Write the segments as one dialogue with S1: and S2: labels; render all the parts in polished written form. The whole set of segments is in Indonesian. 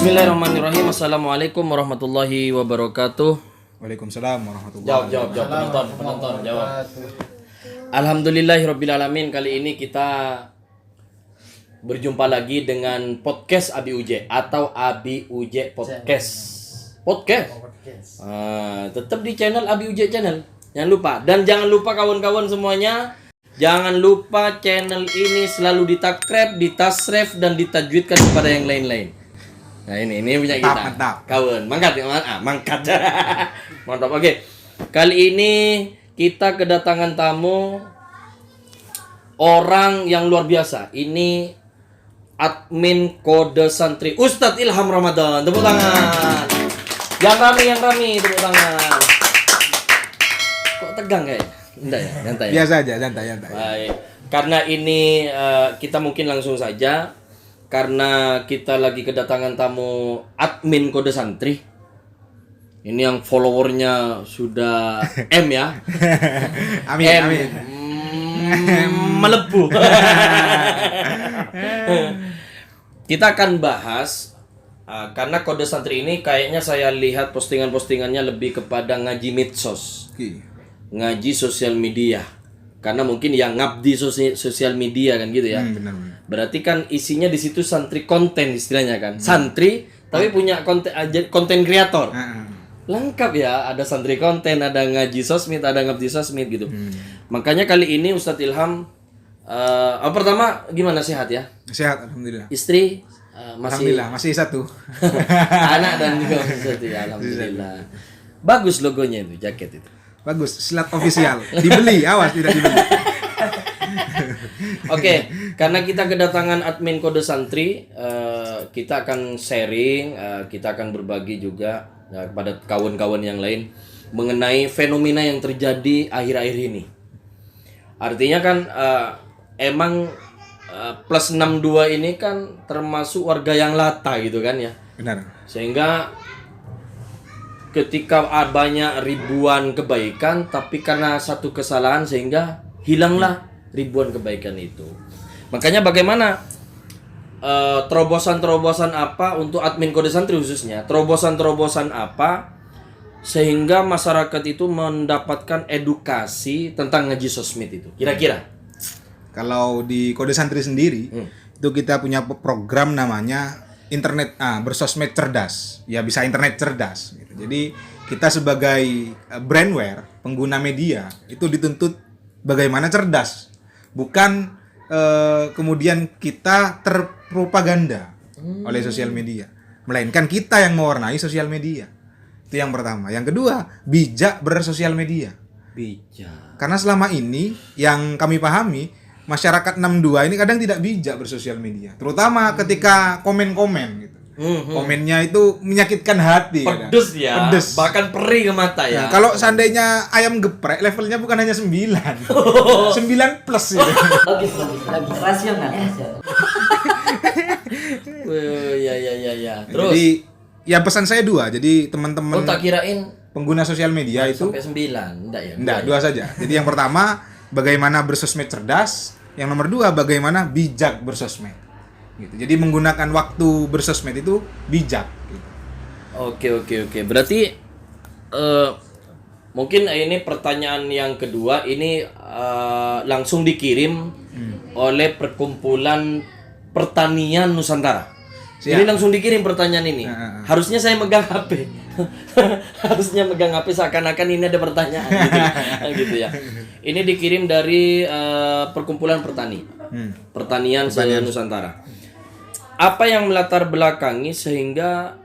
S1: Bismillahirrahmanirrahim. Assalamualaikum warahmatullahi wabarakatuh.
S2: Waalaikumsalam warahmatullahi
S1: Jawab penonton jawab. Alhamdulillahirrabbilalamin. Kali ini kita berjumpa lagi dengan podcast Abi Uje atau Abi Uje Podcast. Tetap di channel Abi Uje channel. Jangan lupa, dan jangan lupa kawan-kawan semuanya, jangan lupa channel ini selalu ditakreb, ditasref dan ditajwidkan kepada yang lain-lain. Nah ini punya kita.
S2: Mantap.
S1: Kawan, mangkat. Mantap. Oke. Kali ini kita kedatangan tamu orang yang luar biasa. Ini admin Kode Santri Ustadz Ilham Ramadan. Tepuk tangan. Yang rame, tepuk tangan. Kok tegang kayaknya? Enggak ya, santai.
S2: Biasa aja, santai.
S1: Baik. Karena ini kita mungkin langsung saja. Karena kita lagi kedatangan tamu admin Kode Santri. Ini yang followernya sudah M ya.
S2: Amin.
S1: Melebu. Kita akan bahas karena Kode Santri ini kayaknya saya lihat postingan-postingannya lebih kepada ngaji medsos, ngaji sosial media. Karena mungkin yang ngabdi sosial media kan gitu ya.
S2: Benar.
S1: Berarti kan isinya di situ santri konten istilahnya kan. Santri tapi punya konten kreator. Lengkap ya, ada santri konten, ada ngaji sosmed, ada ngabdi sosmed gitu. Makanya kali ini Ustadz Ilham pertama gimana, sehat ya?
S2: Sehat, alhamdulillah.
S1: Istri
S2: Alhamdulillah, masih satu.
S1: Anak dan juga masih satu ya, alhamdulillah. Bagus logonya itu, jaket itu.
S2: Bagus, silat official. Dibeli, awas tidak dibeli.
S1: Oke, karena kita kedatangan admin Kode Santri, kita akan sharing, kita akan berbagi juga kepada kawan-kawan yang lain mengenai fenomena yang terjadi akhir-akhir ini. Artinya kan emang plus 62 ini kan termasuk warga yang lata gitu kan ya.
S2: Benar.
S1: Sehingga ketika banyak ribuan kebaikan, tapi karena satu kesalahan sehingga hilanglah ribuan kebaikan itu. Makanya bagaimana terobosan-terobosan apa untuk admin Kode Santri khususnya, terobosan-terobosan apa sehingga masyarakat itu mendapatkan edukasi tentang ngaji sosmed itu kira-kira.
S2: Kalau di Kode Santri sendiri, itu kita punya program namanya internet bersosmed cerdas. Ya bisa internet cerdas gitu. Jadi kita sebagai brandware, pengguna media itu dituntut bagaimana cerdas. Bukan kemudian kita terpropaganda oleh sosial media, melainkan kita yang mewarnai sosial media. Itu yang pertama. Yang kedua, bijak bersosial media.
S1: Bijak.
S2: Karena selama ini yang kami pahami, masyarakat 62 ini kadang tidak bijak bersosial media, terutama ketika komen-komen gitu. Komennya itu menyakitkan hati.
S1: Pedes ya.
S2: Pedes.
S1: Bahkan perih ke mata ya.
S2: Nah, kalau seandainya ayam geprek levelnya bukan hanya 9. 9 plus gitu.
S3: Lagi rasional.
S1: Ya. Terus
S2: Jadi ya pesan saya 2. Jadi teman-teman
S1: tak kirain
S2: pengguna sosial media itu
S1: sampai 9. Enggak ya?
S2: enggak, 2 saja. Jadi yang pertama bagaimana bersosmed cerdas, yang nomor 2 bagaimana bijak bersosmed. Gitu. Jadi menggunakan waktu bersosmed itu bijak gitu.
S1: Oke. Berarti mungkin ini pertanyaan yang kedua ini langsung dikirim oleh Perkumpulan Pertanian Nusantara. Jadi langsung dikirim pertanyaan ini. Harusnya saya megang HP. Harusnya megang HP seakan-akan ini ada pertanyaan gitu ya. Ini dikirim dari Perkumpulan Pertanian Nusantara. Apa yang melatar belakangi sehingga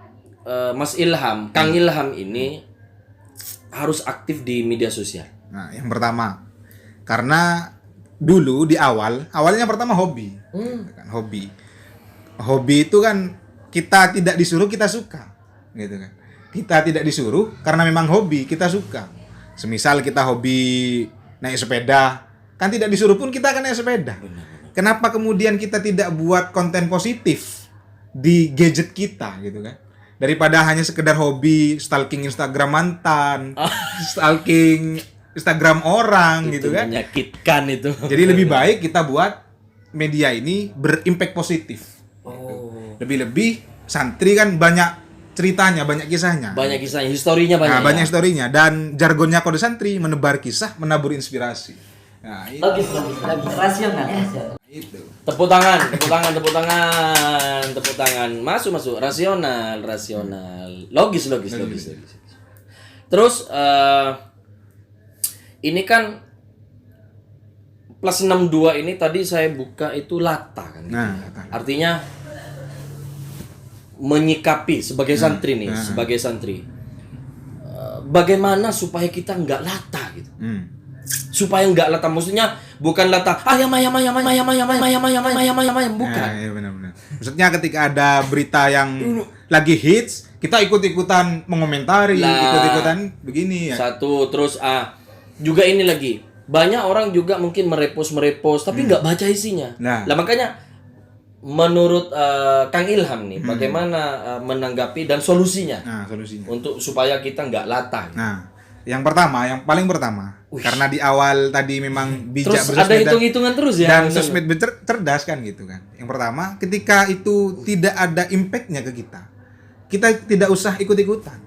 S1: Mas Ilham, Kang Ilham ini harus aktif di media sosial?
S2: Nah, yang pertama, karena dulu di awalnya pertama hobi. Hobi itu kan kita tidak disuruh, kita suka. Gitu kan. Kita tidak disuruh karena memang hobi, kita suka. Semisal kita hobi naik sepeda, kan tidak disuruh pun kita akan naik sepeda. Kenapa kemudian kita tidak buat konten positif di gadget kita gitu kan? Daripada hanya sekedar hobi stalking Instagram mantan, stalking Instagram orang
S1: itu
S2: gitu kan?
S1: Menyakitkan itu.
S2: Jadi lebih baik kita buat media ini berimpact positif. Lebih-lebih santri kan banyak ceritanya, banyak kisahnya.
S1: Banyak kisahnya, historinya banyak.
S2: Nah, banyak
S1: ya?
S2: historinya dan jargonnya kode santri menebar kisah, menabur inspirasi. Nah,
S3: Logis. Rasional ya.
S2: itu.
S1: Tepuk tangan. Masuk. Rasional. Logis. Terus ini kan plus 62 ini tadi saya buka itu lata kan.
S2: Nah,
S1: Artinya menyikapi sebagai santri nih, sebagai santri. Bagaimana supaya kita nggak lata gitu. Supaya nggak lata, maksudnya bukan lata ayam bukan.
S2: Iya, benar. Maksudnya ketika ada berita yang lagi hits, kita ikut-ikutan mengomentari, ikut-ikutan begini ya.
S1: Satu, terus juga ini lagi banyak orang juga mungkin merepost tapi nggak baca isinya.
S2: Nah.
S1: Lah makanya menurut Kang Ilham nih bagaimana menanggapi dan solusinya
S2: Nah, solusinya.
S1: untuk supaya kita nggak lata gitu.
S2: Nah, yang paling pertama, karena di awal tadi memang bijak
S1: Terus ada hitung-hitungan terus ya.
S2: dan sosmed cerdas kan gitu kan. Yang pertama, ketika itu tidak ada impact-nya ke kita tidak usah ikut-ikutan.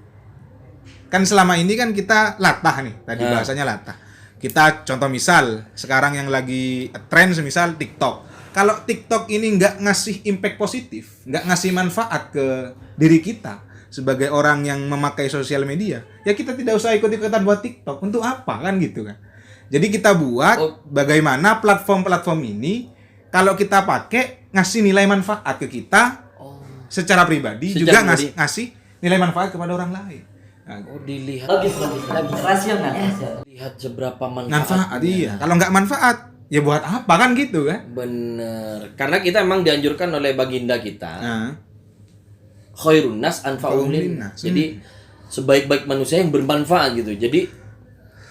S2: Kan selama ini kan kita latah nih, tadi bahasanya latah. Kita contoh misal, sekarang yang lagi tren semisal TikTok. Kalau TikTok ini nggak ngasih impact positif, nggak ngasih manfaat ke diri kita sebagai orang yang memakai sosial media, ya kita tidak usah ikut-ikutan buat TikTok. Untuk apa kan gitu kan? Jadi kita buat bagaimana platform-platform ini kalau kita pakai ngasih nilai manfaat ke kita secara pribadi, juga ngasih nilai manfaat kepada orang lain. Nah,
S3: Logis. Rasional ya.
S1: Lihat seberapa manfaat.
S2: manfaat iya. Kalau nggak manfaat, ya buat apa kan gitu kan?
S1: Bener. Karena kita emang dianjurkan oleh baginda kita.
S2: Nah,
S1: Khairun nas anfa'uhum linnas. Jadi sebaik-baik manusia yang bermanfaat gitu. Jadi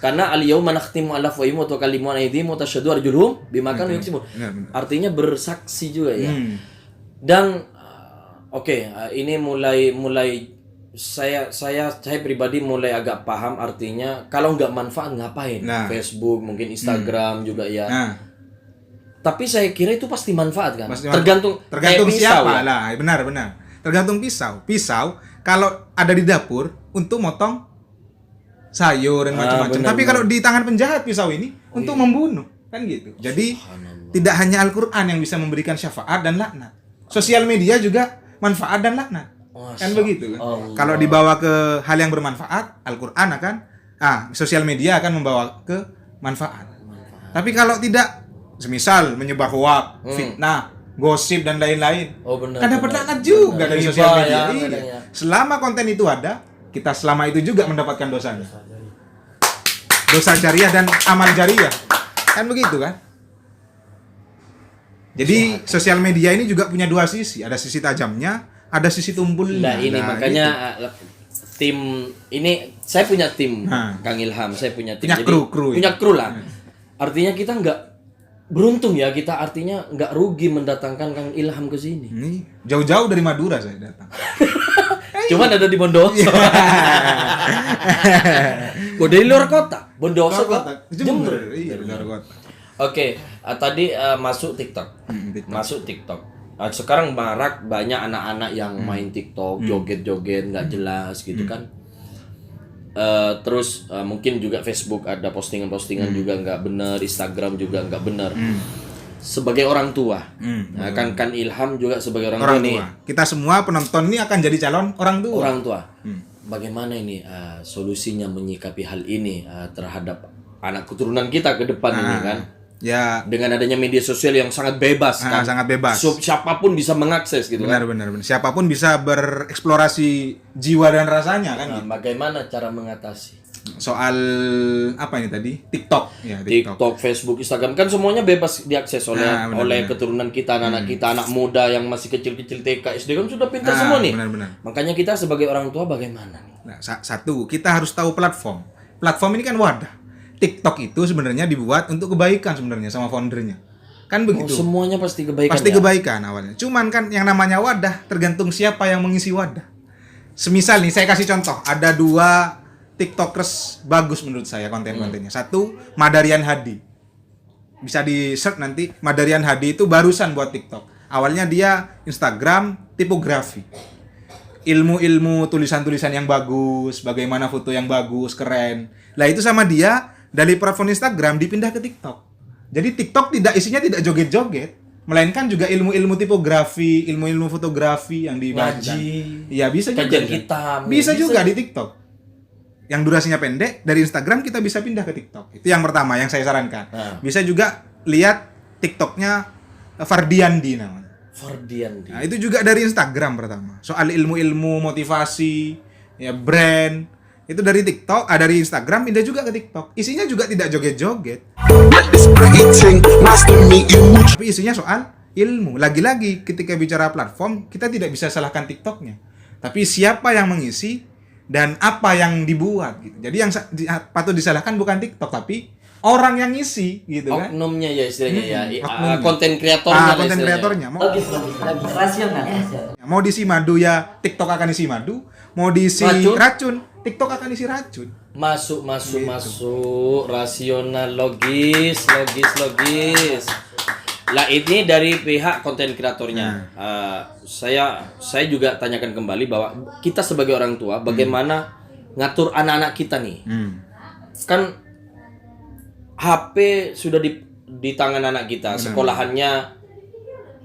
S1: karena al-yauma nakhtimu ala afwahihim wa tukallimu aydihim wa tashhadu arjuluhum bima kanu yaksibun. Artinya bersaksi juga ya. Dan ini mulai saya pribadi mulai agak paham artinya kalau nggak manfaat ngapain? Facebook, mungkin Instagram juga ya. Tapi saya kira itu pasti manfaat kan. Tergantung
S2: siapa
S1: ya.
S2: lah. Benar. Tergantung pisau kalau ada di dapur untuk motong sayur dan macam-macam. Tapi kalau di tangan penjahat pisau ini untuk membunuh kan gitu. Jadi tidak hanya Al-Qur'an yang bisa memberikan syafaat dan laknat. Sosial media juga manfaat dan laknat. Kan begitu kan. Kalau dibawa ke hal yang bermanfaat, Al-Qur'an akan sosial media akan membawa ke manfaat. Tapi kalau tidak, semisal menyebar hoax, fitnah, gosip dan lain-lain, kan dapat laknat juga dari sosial media. Iya. Selama konten itu ada, kita selama itu juga mendapatkan dosanya. Dosa jariah dan amal jariah. Kan begitu kan? Jadi sosial media ini juga punya dua sisi, ada sisi tajamnya, ada sisi tumpulnya.
S1: Nah, ini makanya tim ini saya punya tim Kang Ilham, saya punya tim. Punya kru lah. Artinya kita nggak beruntung ya, kita artinya nggak rugi mendatangkan Kang Ilham ke sini.
S2: Jauh-jauh dari Madura saya datang.
S1: Cuman ada di Bondowoso. Dari luar kota. Bondowoso kota.
S2: Jember. Iya, luar kota.
S1: Oke, tadi masuk TikTok. Masuk TikTok. Sekarang marak banyak anak-anak yang main TikTok, joget-joget nggak jelas gitu kan. Terus mungkin juga Facebook ada postingan-postingan juga nggak benar, Instagram juga nggak benar. Sebagai orang tua, kan Ilham juga sebagai orang tua nih.
S2: Kita semua penonton ini akan jadi calon orang tua.
S1: Orang tua. Bagaimana ini solusinya menyikapi hal ini terhadap anak keturunan kita ke depan ini kan?
S2: Ya,
S1: dengan adanya media sosial yang sangat bebas kan,
S2: sangat bebas.
S1: Siapapun bisa mengakses gitu
S2: benar. Siapapun bisa bereksplorasi jiwa dan rasanya kan.
S1: Bagaimana cara mengatasi?
S2: Soal apa ini tadi? TikTok. Ya,
S1: TikTok, Facebook, Instagram kan semuanya bebas diakses oleh keturunan kita, anak kita, anak muda yang masih kecil-kecil TK, SD kan sudah pintar semua nih.
S2: Benar.
S1: Makanya kita sebagai orang tua bagaimana nih?
S2: Nah, satu, kita harus tahu platform. Platform ini kan wadah. TikTok itu sebenarnya dibuat untuk kebaikan sebenarnya sama foundernya. Kan begitu.
S1: Semuanya pasti kebaikan.
S2: Pasti kebaikan awalnya. Cuman kan yang namanya wadah tergantung siapa yang mengisi wadah. Semisal nih saya kasih contoh, ada 2 TikTokers bagus menurut saya konten-kontennya. Satu, Madarian Hadi. Bisa di-search nanti. Madarian Hadi itu barusan buat TikTok. Awalnya dia Instagram tipografi. ilmu-ilmu tulisan-tulisan yang bagus, bagaimana foto yang bagus, keren. Lah itu sama dia dari platform Instagram dipindah ke TikTok. Jadi TikTok isinya tidak joget-joget, melainkan juga ilmu-ilmu tipografi, ilmu-ilmu fotografi yang dibahas.
S1: Ngaji.
S2: Iya, bisa juga.
S1: Kajian hitam.
S2: Bisa juga di TikTok. Yang durasinya pendek, dari Instagram kita bisa pindah ke TikTok. Itu yang pertama yang saya sarankan. Bisa juga lihat TikToknya Fardiandi namanya.
S1: Fardiandi.
S2: Nah, itu juga dari Instagram pertama. Soal ilmu-ilmu motivasi, ya brand, itu dari TikTok, dari Instagram pindah juga ke TikTok. Isinya juga tidak joget-joget. Tapi isinya soal ilmu. Lagi-lagi ketika bicara platform, kita tidak bisa salahkan TikToknya. Tapi siapa yang mengisi dan apa yang dibuat gitu. Jadi yang patut disalahkan bukan TikTok tapi orang yang ngisi gitu kan.
S1: Oknumnya ya istilahnya ya.
S2: Oknumnya.
S1: Konten kreatornya.
S2: Konten kreatornya.
S3: Logis, rasional ya.
S2: Mau diisi madu ya TikTok akan isi madu, mau diisi racun TikTok akan isi racun.
S1: Masuk. Rasional, logis. Lah ini dari pihak konten kreatornya. Saya juga tanyakan kembali bahwa kita sebagai orang tua bagaimana ngatur anak-anak kita nih. Kan HP sudah di tangan anak kita, sekolahannya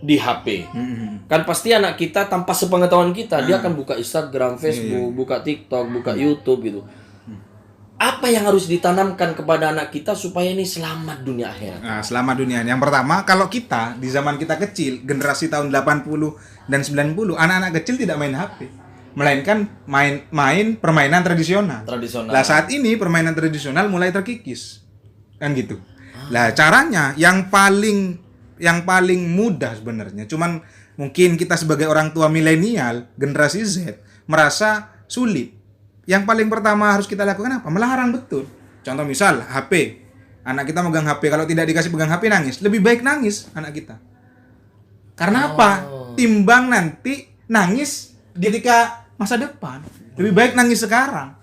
S1: di HP. Kan pasti anak kita tanpa sepengetahuan kita dia akan buka Instagram, Facebook, buka TikTok, buka YouTube gitu. Apa yang harus ditanamkan kepada anak kita supaya ini selamat dunia akhirat?
S2: Nah, selamat dunia. Yang pertama, kalau kita di zaman kita kecil, generasi tahun 80 dan 90, anak-anak kecil tidak main HP, melainkan main permainan tradisional. Lah saat ini permainan tradisional mulai terkikis. Kan gitu. Lah caranya yang paling mudah sebenarnya, cuman mungkin kita sebagai orang tua milenial, generasi Z merasa sulit. Yang paling pertama harus kita lakukan apa? Melarang betul. Contoh misal HP. Anak kita megang HP, kalau tidak dikasih pegang HP nangis. Lebih baik nangis anak kita. Karena apa? Timbang nanti nangis ketika masa depan. Lebih baik nangis sekarang.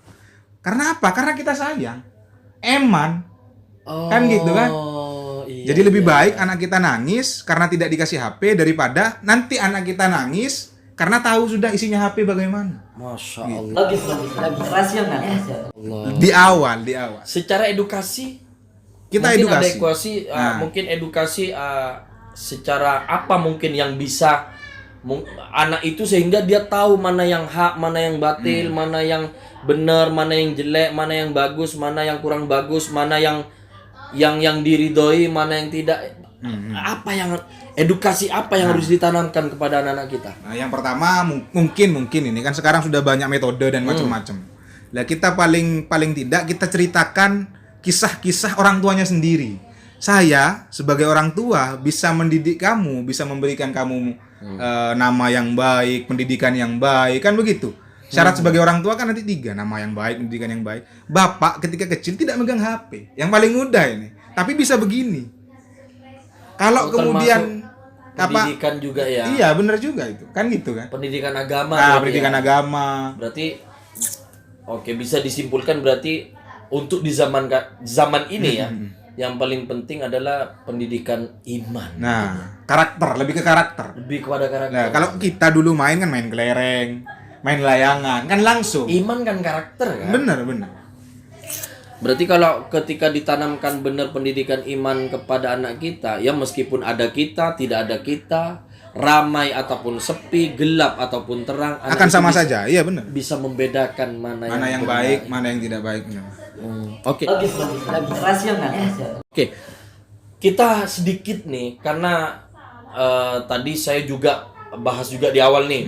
S2: Karena apa? Karena kita sayang. Eman. Kan gitu kan?
S1: Iya,
S2: jadi lebih baik anak kita nangis karena tidak dikasih HP daripada nanti anak kita nangis karena tahu sudah isinya HP bagaimana.
S1: Masya Allah.
S3: Logis, rasional ya.
S2: Di awal.
S1: Secara edukasi
S2: kita edukasi.
S1: Mungkin edukasi secara apa mungkin yang bisa anak itu sehingga dia tahu mana yang hak, mana yang batil, mana yang benar, mana yang jelek, mana yang bagus, mana yang kurang bagus, mana yang diridhoi, mana yang tidak. Apa yang edukasi apa yang harus ditanamkan kepada anak-anak kita?
S2: Nah, yang pertama mungkin ini kan sekarang sudah banyak metode dan macam-macam. Lah kita paling tidak kita ceritakan kisah-kisah orang tuanya sendiri. Saya sebagai orang tua bisa mendidik kamu, bisa memberikan kamu nama yang baik, pendidikan yang baik, kan begitu. Syarat sebagai orang tua kan nanti 3, nama yang baik, pendidikan yang baik. Bapak ketika kecil tidak megang HP, yang paling mudah ini. Tapi bisa begini. Kalau kemudian
S1: pendidikan juga ya.
S2: Iya, benar juga itu. Kan gitu kan.
S1: Pendidikan agama.
S2: Pendidikan agama.
S1: Berarti bisa disimpulkan berarti untuk di zaman ini ya, yang paling penting adalah pendidikan iman.
S2: Nah, karakter, lebih ke karakter.
S1: Lebih kepada karakter.
S2: Nah, kalau kita dulu main kelereng, main layangan, kan langsung.
S1: Iman kan karakter kan?
S2: Benar.
S1: Berarti kalau ketika ditanamkan benar pendidikan iman kepada anak kita, ya meskipun ada kita, tidak ada kita, ramai ataupun sepi, gelap ataupun terang,
S2: akan sama saja. Iya benar.
S1: Bisa membedakan mana
S2: yang baik, mana yang tidak baik.
S3: Logis, rasional ya.
S1: Oke. Kita sedikit nih karena tadi saya juga bahas juga di awal nih.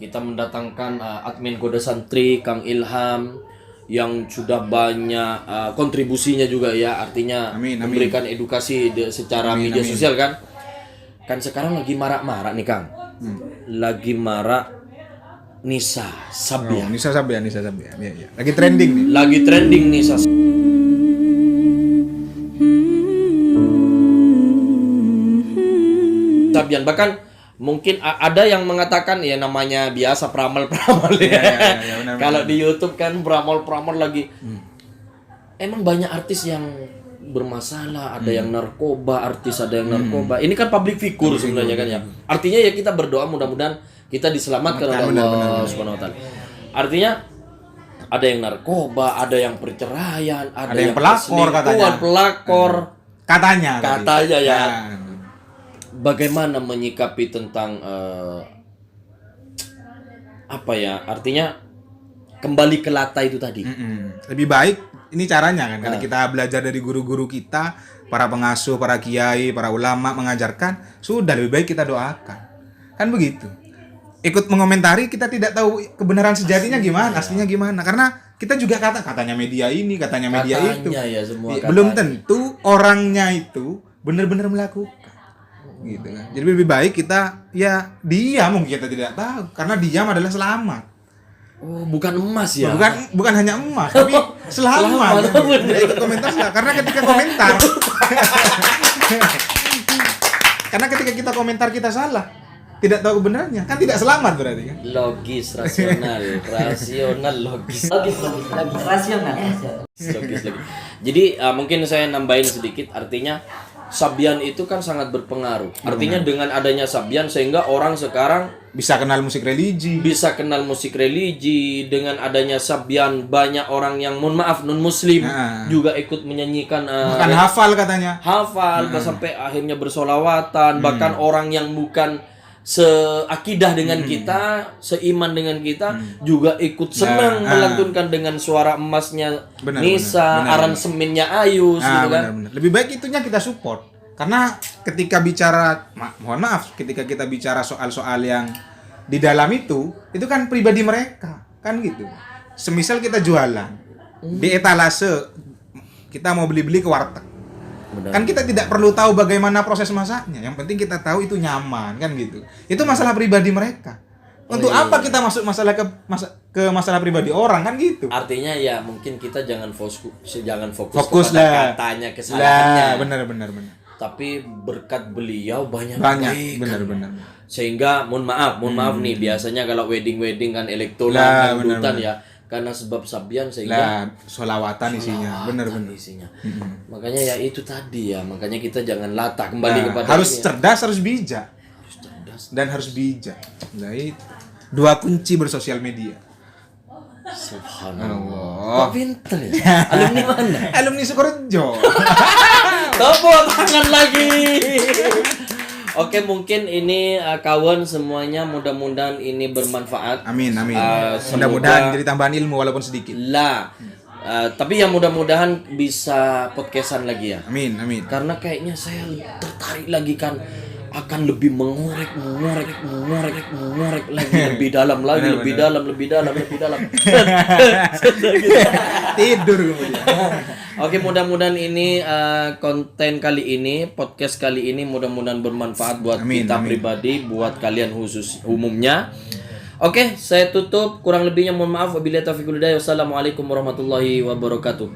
S1: Kita mendatangkan admin Kode Santri Kang Ilham yang sudah banyak kontribusinya juga ya, artinya memberikan edukasi secara media sosial kan. Kan sekarang lagi marak-marak nih Kang. Lagi marak Nisa Sabian.
S2: Nisa Sabian. Iya. Lagi trending nih.
S1: Lagi trending Nisa Sabian. Bahkan mungkin ada yang mengatakan ya namanya biasa peramal ya. Benar, kalau di YouTube kan peramal lagi. Emang banyak artis yang bermasalah, ada yang narkoba, artis ada yang narkoba. Ini kan public figure sebenarnya kan ya. Artinya ya kita berdoa mudah-mudahan kita diselamatkan oleh Allah Subhanahu wa taala. Artinya ada yang narkoba, ada yang perceraian, ada yang
S2: pelakor katanya.
S1: Pelakor.
S2: Katanya
S1: Ya. Bagaimana menyikapi tentang artinya kembali ke lata itu tadi.
S2: Lebih baik ini caranya kan, karena kita belajar dari guru-guru kita, para pengasuh, para kiai, para ulama mengajarkan, sudah lebih baik kita doakan. Kan begitu. Ikut mengomentari, kita tidak tahu kebenaran sejatinya gimana, aslinya gimana. Karena kita juga katanya media ini, katanya media itu.
S1: Ya, semua
S2: Belum tentu orangnya itu benar-benar melakukan. Gitu kan. Jadi lebih baik kita diam, mungkin kita tidak tahu, karena diam adalah selamat.
S1: Oh, bukan emas ya.
S2: Bukan hanya emas, tapi selamat. Ikut komentar salah. Karena ketika komentar karena ketika kita komentar kita salah, tidak tahu kebenarannya, kan tidak selamat berarti kan.
S1: Logis, rasional, logis.
S3: Rasional ya.
S1: Logis. Jadi mungkin saya nambahin sedikit, artinya Sabian itu kan sangat berpengaruh. Artinya dengan adanya Sabian sehingga orang sekarang
S2: bisa kenal musik religi. Dengan adanya Sabian banyak orang yang non muslim juga ikut menyanyikan, bahkan hafal katanya.
S1: Sampai akhirnya bersolawatan. Bahkan orang yang bukan seakidah dengan kita, seiman dengan kita juga ikut senang melantunkan dengan suara emasnya Nisa, aransemennya Ayus gitu kan.
S2: Benar. Lebih baik itunya kita support. Karena ketika bicara ketika kita bicara soal-soal yang di dalam itu kan pribadi mereka, kan gitu. Semisal kita jualan di etalase, kita mau beli-beli ke warteg.
S1: Benar.
S2: Kan kita tidak perlu tahu bagaimana proses masaknya. Yang penting kita tahu itu nyaman, kan gitu. Itu masalah pribadi mereka. Untuk apa kita masuk ke masalah pribadi orang, kan gitu.
S1: Artinya ya mungkin kita jangan fokus
S2: kepada
S1: katanya, kesalahannya.
S2: Benar.
S1: Tapi berkat beliau banyak
S2: benar.
S1: Sehingga mohon maaf nih, biasanya kalau wedding kan elektronik, dangdutan ya. Karena sebab Sabian sehingga
S2: sholawatan isinya, benar.
S1: Isinya. Makanya ya itu tadi ya, makanya kita jangan latah kembali kepada
S2: harus cerdas, harus bijak. Dan harus bijak. Nah, itu dua kunci bersosial media.
S1: Subhanallah. Kok pinter ya? Alumni mana?
S2: Alumni Sukorejo.
S1: Tepuk tangan lagi. Oke, mungkin ini kawan semuanya, mudah-mudahan ini bermanfaat.
S2: Amin. Mudah-mudahan jadi tambahan ilmu walaupun sedikit.
S1: Tapi ya mudah-mudahan bisa podcastan lagi ya.
S2: Amin.
S1: Karena kayaknya saya tertarik lagi kan, akan lebih mengorek lagi, lebih dalam.
S2: Tidur kemudian.
S1: Oke, mudah-mudahan ini konten kali ini, podcast kali ini mudah-mudahan bermanfaat buat kita pribadi, buat kalian khusus umumnya. Oke, saya tutup. Kurang lebihnya mohon maaf. Wabillahi taufiq wal hidayah. Wassalamualaikum warahmatullahi wabarakatuh.